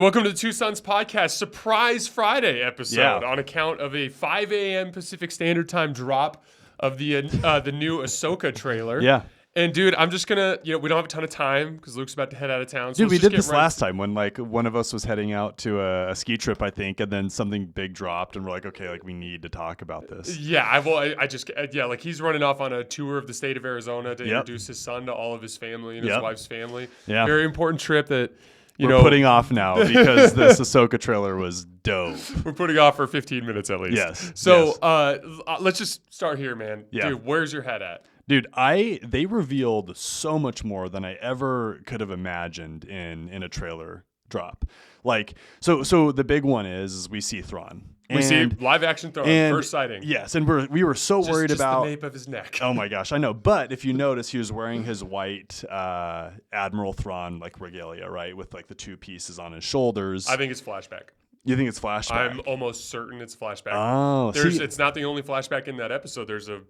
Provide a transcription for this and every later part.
Welcome to the Two Sons Podcast Surprise Friday episode on account of a 5 a.m. Pacific Standard Time drop of the new Ahsoka trailer. Yeah. And dude, I'm just gonna, we don't have a ton of time because Luke's about to head out of town. So dude, we did this last time when one of us was heading out to a ski trip, I think, and then something big dropped, and we're like, okay, we need to talk about this. Yeah, he's running off on a tour of the state of Arizona to introduce his son to all of his family and his wife's family. Yeah, very important trip that. We're putting off now because this Ahsoka trailer was dope. We're putting off for 15 minutes at least. Yes. So let's just start here, man. Yeah. Dude, where's your head at? Dude, they revealed so much more than I ever could have imagined in a trailer drop. So the big one is we see Thrawn. We see live action Thrawn, first sighting. Yes, and we were so worried about the nape of his neck. Oh my gosh, I know. But if you notice, he was wearing his white Admiral Thrawn regalia, right, with the two pieces on his shoulders. I think it's flashback. You think it's flashback? I'm almost certain it's flashback. Oh, it's not the only flashback in that episode. There's a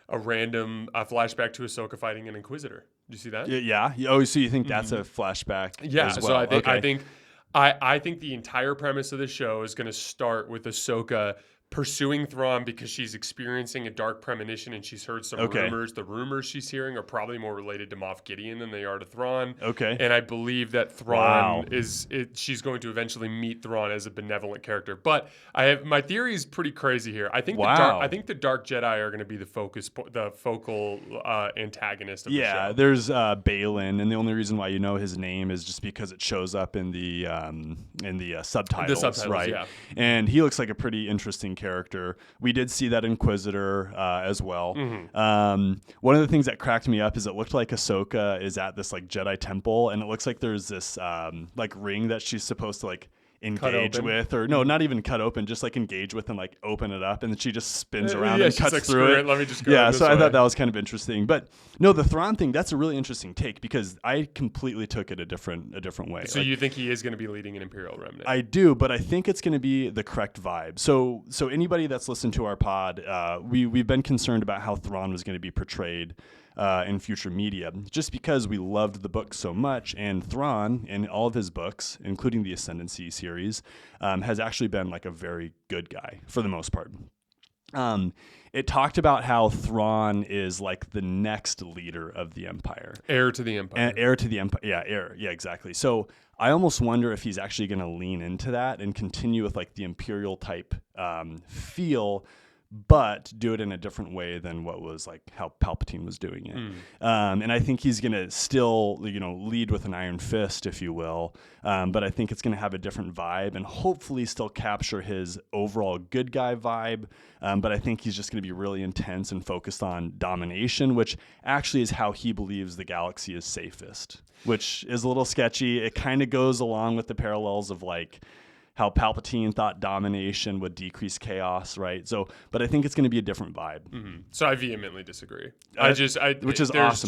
random flashback to Ahsoka fighting an Inquisitor. Did you see that? Yeah. Oh, so you think that's a flashback? Yeah. As well? So I think the entire premise of the show is going to start with Ahsoka pursuing Thrawn because she's experiencing a dark premonition and she's heard some rumors. The rumors she's hearing are probably more related to Moff Gideon than they are to Thrawn. Okay. And I believe that Thrawn she's going to eventually meet Thrawn as a benevolent character. But my theory is pretty crazy here. I think the Dark Jedi are going to be the focal antagonist of the show. Yeah, there's Balin, and the only reason why you know his name is just because it shows up in the subtitles, right? Yeah. And he looks like a pretty interesting character. We did see that Inquisitor as well. Mm-hmm. One of the things that cracked me up is it looked like Ahsoka is at this Jedi temple, and it looks like there's this ring that she's supposed to engage with, or no, not even cut open, just engage with and open it up, and then she just spins around and cuts through it. Let me just go so I thought that was kind of interesting. But no, the Thrawn thing, that's a really interesting take because I completely took it a different way. So you think he is going to be leading an Imperial remnant? I do, but I think it's going to be the correct vibe. So anybody that's listened to our pod, we've been concerned about how Thrawn was going to be portrayed in future media, just because we loved the book so much, and Thrawn in all of his books, including the Ascendancy series, has actually been a very good guy for the most part. It talked about how Thrawn is the next leader of the Empire. Heir to the Empire. Heir to the Empire. Yeah, heir. Yeah, exactly. So I almost wonder if he's actually going to lean into that and continue with the Imperial type feel, but do it in a different way than what was how Palpatine was doing it. And I think he's going to still, lead with an iron fist, if you will. But I think it's going to have a different vibe and hopefully still capture his overall good guy vibe. But I think he's just going to be really intense and focused on domination, which actually is how he believes the galaxy is safest, which is a little sketchy. It kind of goes along with the parallels of how Palpatine thought domination would decrease chaos, right? So, but I think it's going to be a different vibe. Mm-hmm. So I vehemently disagree. Which is awesome.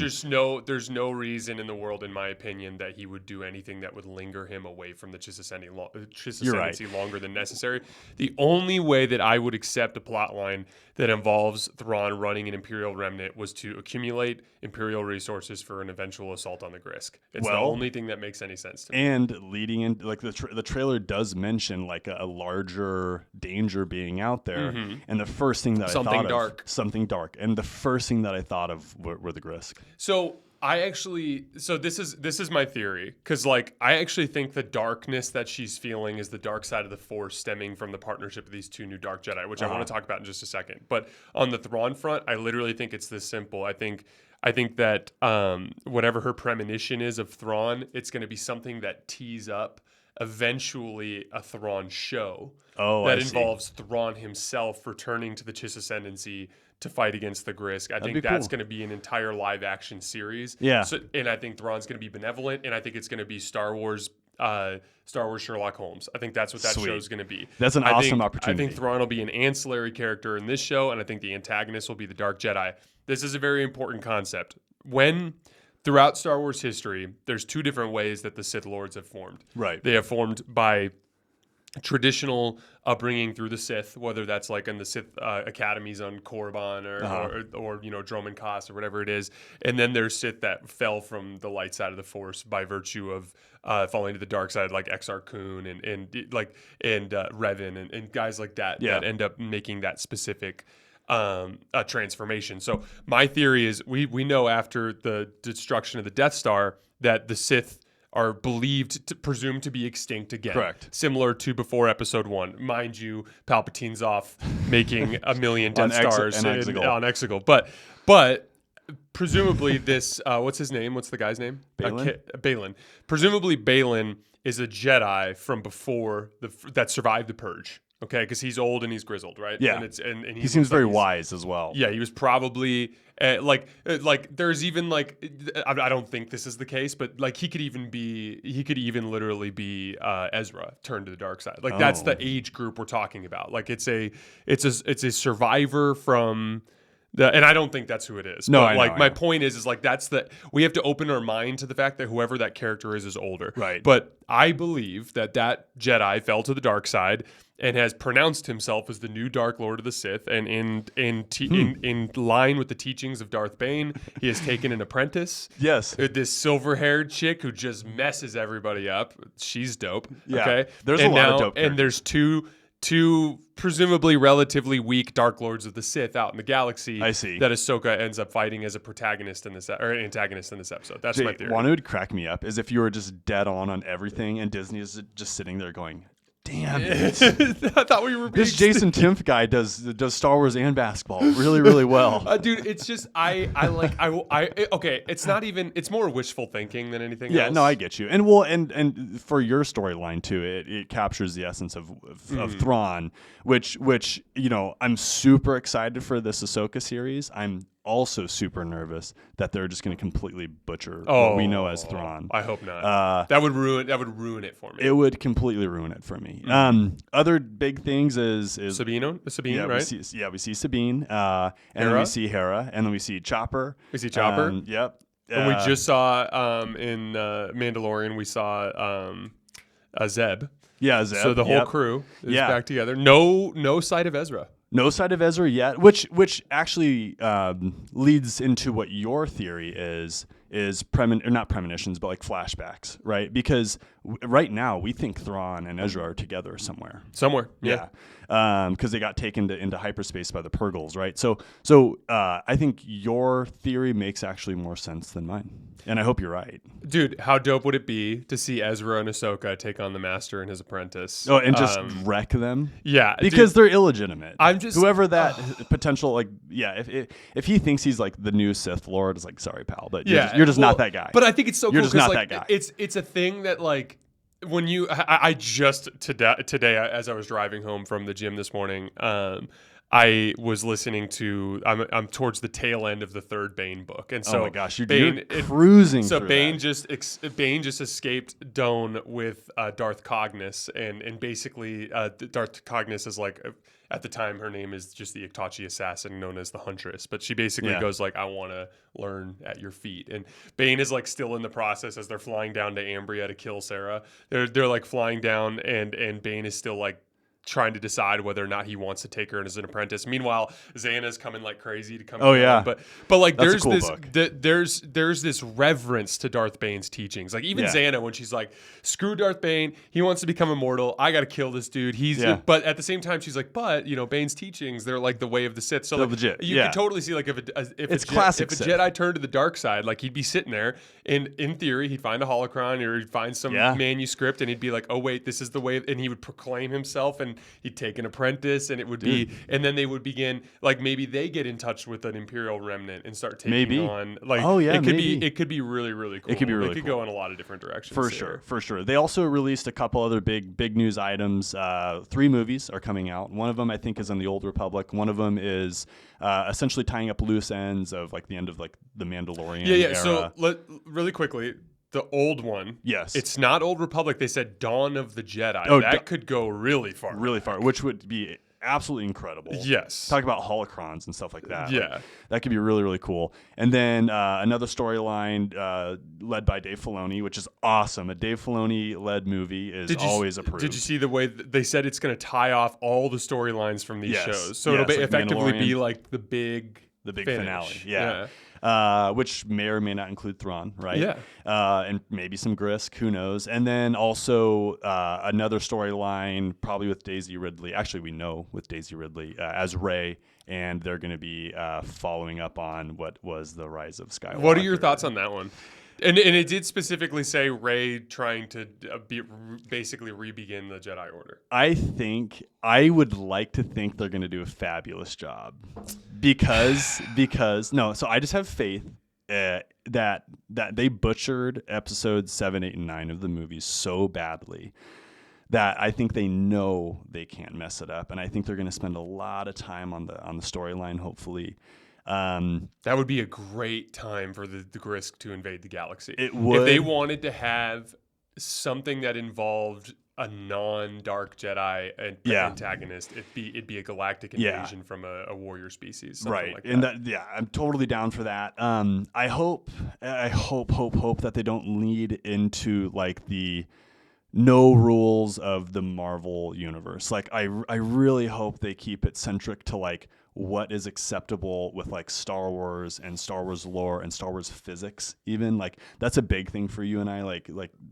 There's no reason in the world, in my opinion, that he would do anything that would linger him away from the Chiss Ascendancy longer than necessary. The only way that I would accept a plot line that involves Thrawn running an Imperial remnant was to accumulate Imperial resources for an eventual assault on the Grisk. It's the only thing that makes any sense to me. And leading in, the trailer does mention a larger danger being out there, and the first thing that something dark, and the first thing that I thought of were the Grisk. So this is my theory, because I actually think the darkness that she's feeling is the dark side of the Force stemming from the partnership of these two new Dark Jedi, which I want to talk about in just a second. But on the Thrawn front, I literally think it's this simple. I think that whatever her premonition is of Thrawn, it's going to be something that tees up eventually a Thrawn show that involves Thrawn himself returning to the Chiss Ascendancy to fight against the Grisk. I think that's going to be an entire live action series. Yeah. And I think Thrawn's going to be benevolent, and I think it's going to be Star Wars Sherlock Holmes. I think that's what that show is going to be. That's an awesome opportunity. I think Thrawn will be an ancillary character in this show, and I think the antagonist will be the Dark Jedi. This is a very important concept. Throughout Star Wars history, there's two different ways that the Sith Lords have formed. Right. They have formed by traditional upbringing through the Sith, whether that's like in the Sith academies on Korriban or Dromund Kaas or whatever it is, and then there's Sith that fell from the light side of the Force by virtue of falling to the dark side, like Exar Kun and Revan and guys like that that end up making that specific transformation. So my theory is we know after the destruction of the Death Star that the Sith are presumed to be extinct again. Correct. Similar to before Episode 1. Mind you, Palpatine's off making a million Death Stars on Exegol. But presumably this, what's his name? What's the guy's name? Balin. Presumably Balin is a Jedi from before that survived the Purge. Okay, because he's old and he's grizzled, right? Yeah, and he seems very wise as well. Yeah, he was probably like there's even like I don't think this is the case, but like he could even literally be Ezra turned to the dark side. Like that's the age group we're talking about. Like it's a survivor from. And I don't think that's who it is. No, but my point is like we have to open our mind to the fact that whoever that character is older. Right. But I believe that Jedi fell to the dark side and has pronounced himself as the new Dark Lord of the Sith. And in line with the teachings of Darth Bane, he has taken an apprentice. Yes. This silver-haired chick who just messes everybody up. She's dope. Yeah. Okay. There's a lot of dope characters. And there's two presumably relatively weak Dark Lords of the Sith out in the galaxy. I see. That Ahsoka ends up fighting as a protagonist in this or an antagonist in this episode. That's my theory. One would crack me up is if you were just dead on everything and Disney is just sitting there going, damn it. I thought we were this Jason Timpf guy does Star Wars and basketball really, really well. Dude, it's just okay, it's not even, it's more wishful thinking than anything else. Yeah, no, I get you. And for your storyline too, it captures the essence of Thrawn, which I'm super excited for this Ahsoka series. I'm also super nervous that they're just going to completely butcher what we know as Thrawn. I hope not. That would ruin it for me. It would completely ruin it for me. Other big things is Sabine, yeah, right? We see Sabine, and then we see Hera, and then we see Chopper. Yep. And we just saw in Mandalorian, we saw Zeb. Yeah, Zeb. So the whole crew is back together. No sight of Ezra. No sight of Ezra yet, which actually leads into what your theory is not premonitions, but like flashbacks, right? Because right now we think Thrawn and Ezra are together somewhere. Yeah. Because they got taken into hyperspace by the Purgles, right? So I think your theory makes actually more sense than mine, and I hope you're right. Dude, how dope would it be to see Ezra and Ahsoka take on the Master and his apprentice? Oh, and just wreck them? Yeah, because they're illegitimate. I'm just whoever that potential if he thinks he's like the new Sith Lord, it's like, sorry, pal, but you're just not that guy. But I think it's so you're cool just not like, that guy. It's a thing that like. When I just today as I was driving home from the gym this morning, I was listening to I'm towards the tail end of the third Bane book, and so oh my gosh, you're cruising. So through Bane that. Bane just escaped Done with Darth Cognis, and basically Darth Cognis is like. At the time, her name is just the Ictachi assassin known as the Huntress. But she basically goes like, I want to learn at your feet. And Bane is like still in the process as they're flying down to Ambria to kill Sarah. They're like flying down and Bane is still like trying to decide whether or not he wants to take her as an apprentice. Meanwhile, Xana's coming like crazy to come. Oh yeah, but like that's there's a cool this there's this reverence to Darth Bane's teachings. Like even Xana, when she's like, screw Darth Bane, he wants to become immortal. I got to kill this dude. But at the same time, she's like, but Bane's teachings, they're like the way of the Sith. So they're like, legit. You can totally see like if a Jedi turned to the dark side, like he'd be sitting there, and in theory, he'd find a holocron or he'd find some manuscript, and he'd be like, oh wait, this is the way, and he would proclaim himself, and he'd take an apprentice, and it would be, and then they would begin, like maybe they get in touch with an Imperial remnant and start taking on, like, it could be really, really cool. It could be really cool. Go in a lot of different directions. For sure. They also released a couple other big news items. 3 movies are coming out. One of them I think is on the Old Republic. One of them is essentially tying up loose ends of like the end of like the Mandalorian era. So really quickly. The old one. Yes. It's not Old Republic. They said Dawn of the Jedi. That could go really far. Really far, which would be absolutely incredible. Yes. Talk about holocrons and stuff like that. Yeah. Like, that could be really, really cool. And then another storyline led by Dave Filoni, which is awesome. A Dave Filoni-led movie is always approved. Did you see the way they said it's going to tie off all the storylines from these shows? So it'll like effectively be Mandalorian. like the big Finale. finish. Yeah. Which may or may not include Thrawn, right? Yeah. And maybe some Grisk, who knows? And then also another storyline, probably with Daisy Ridley. Actually, we know with Daisy Ridley as Rey, and they're going to be following up on what was the Rise of Skywalker. What are your thoughts on that one? And it did specifically say Rey trying to basically re-begin the Jedi Order. I would like to think they're going to do a fabulous job because so I just have faith that they butchered episodes 7, 8, and 9 of the movies so badly that I think they know they can't mess it up, and I think they're going to spend a lot of time on the storyline, hopefully. That would be a great time for the Grisk to invade the galaxy. It would. If they wanted to have something that involved a non-dark Jedi antagonist, it'd be a galactic invasion from a warrior species, something like that. And I'm totally down for that. I hope that they don't lead into like the no rules of the Marvel universe. Like I really hope they keep it centric to like what is acceptable with like Star Wars and Star Wars lore and Star Wars physics. Even like that's a big thing for you and I. Like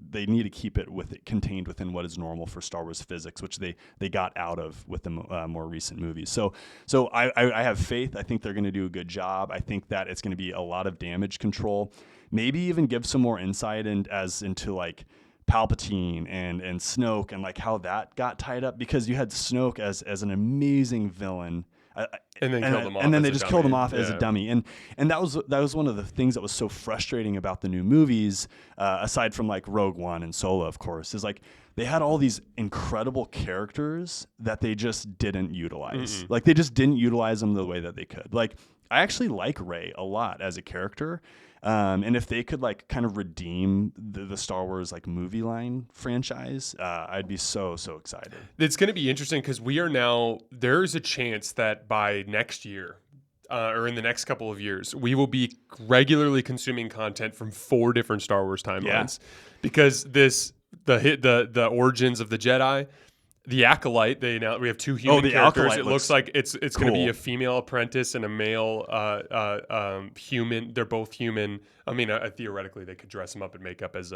they need to keep it contained within what is normal for Star Wars physics, which they got out of with the more recent movies. So I have faith. I think they're going to do a good job. I think that it's going to be a lot of damage control. Maybe even give some more insight into like Palpatine and Snoke and like how that got tied up, because you had Snoke as an amazing villain. And then killed him off. And then they just killed him off as a dummy. And that was one of the things that was so frustrating about the new movies, aside from like Rogue One and Solo, of course, is like they had all these incredible characters that they just didn't utilize. Like they just didn't utilize them the way that they could. Like I actually like Rey a lot as a character. And if they could like kind of redeem the Star Wars like movie line franchise, I'd be so excited. It's going to be interesting because there's a chance that by next year or in the next couple of years, we will be regularly consuming content from 4 different Star Wars timelines because the origins of the Jedi. The Acolyte, we have 2 human characters. Acolyte it looks like it's cool. going to be a female apprentice and a male human. They're both human. I mean, theoretically, they could dress them up in makeup as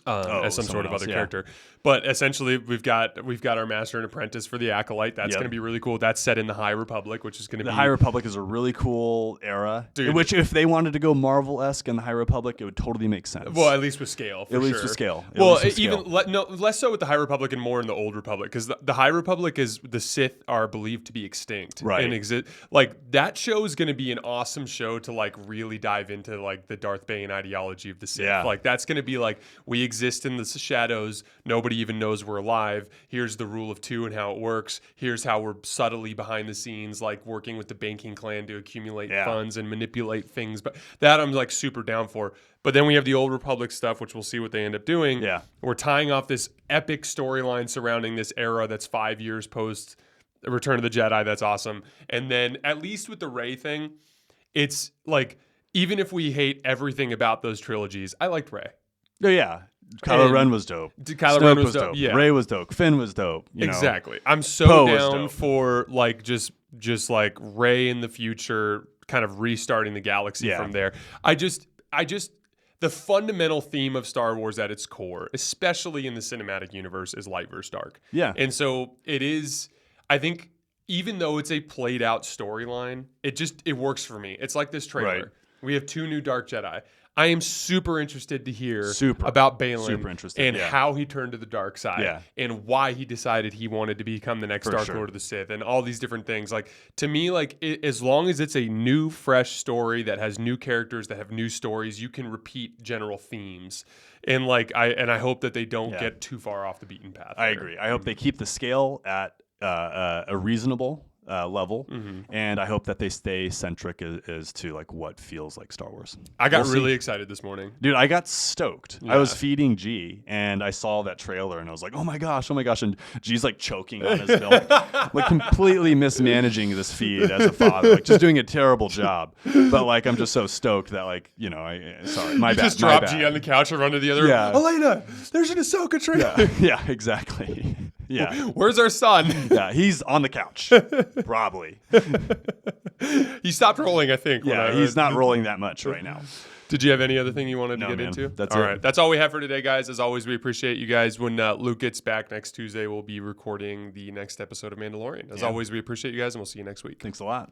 some sort of other character. But essentially, we've got our master and apprentice for the Acolyte. That's going to be really cool. That's set in the High Republic, which is going to be... The High Republic is a really cool era. Dude. Which, if they wanted to go Marvel-esque in the High Republic, it would totally make sense. Well, at least with scale, for sure. At least with scale. Less so with the High Republic and more in the Old Republic, because the High Republic is the Sith are believed to be extinct. Right. And exist. Like, that show is going to be an awesome show to, like, really dive into, like, the Darth Bane ideology of the Sith. Yeah. Like, that's going to be, like, we exist in the shadows. Nobody even knows we're alive. Here's the rule of 2 and how it works. Here's how we're subtly behind the scenes, like, working with the banking clan to accumulate funds and manipulate things. But that I'm, like, super down for. But then we have the Old Republic stuff, which we'll see what they end up doing. Yeah. We're tying off this epic storyline surrounding this era that's 5 years post Return of the Jedi. That's awesome. And then, at least with the Rey thing, it's like, even if we hate everything about those trilogies, I liked Rey. Oh, yeah. Kylo Ren was dope. Kylo Ren was dope. Yeah. Rey was dope. Finn was dope. Exactly. I'm so Poe down for like just like Rey in the future, kind of restarting the galaxy from there. I just the fundamental theme of Star Wars at its core, especially in the cinematic universe, is light versus dark. Yeah. And so it is, I think, even though it's a played out storyline, it works for me. It's like this trailer. Right. We have 2 new Dark Jedi. I am super interested to hear about Balin and how he turned to the dark side and why he decided he wanted to become the next Dark Lord of the Sith and all these different things. Like, to me, like as long as it's a new, fresh story that has new characters that have new stories, you can repeat general themes. And like I hope that they don't get too far off the beaten path. I agree. I hope they keep the scale at a reasonable level, and I hope that they stay centric as to like what feels like Star Wars. I got really excited this morning. Dude, I got stoked. Yeah. I was feeding G, and I saw that trailer, and I was like, oh my gosh, and G's like choking on his milk, like completely mismanaging this feed as a father, like just doing a terrible job. But like, I'm just so stoked that like, you know, sorry, my You bad. just my drop bad. G on the couch and run to the other Yeah. room. Elena, there's an Ahsoka trailer. Yeah, exactly. Yeah. Where's our son? Yeah, he's on the couch, probably. He stopped rolling, I think. Yeah, he's not rolling that much right now. Did you have any other thing you wanted to No, get man. into? That's all it. right. That's all we have for today, guys. As always, we appreciate you guys. When Luke gets back next Tuesday, we'll be recording the next episode of Mandalorian. As always, we appreciate you guys, and we'll see you next week. Thanks a lot.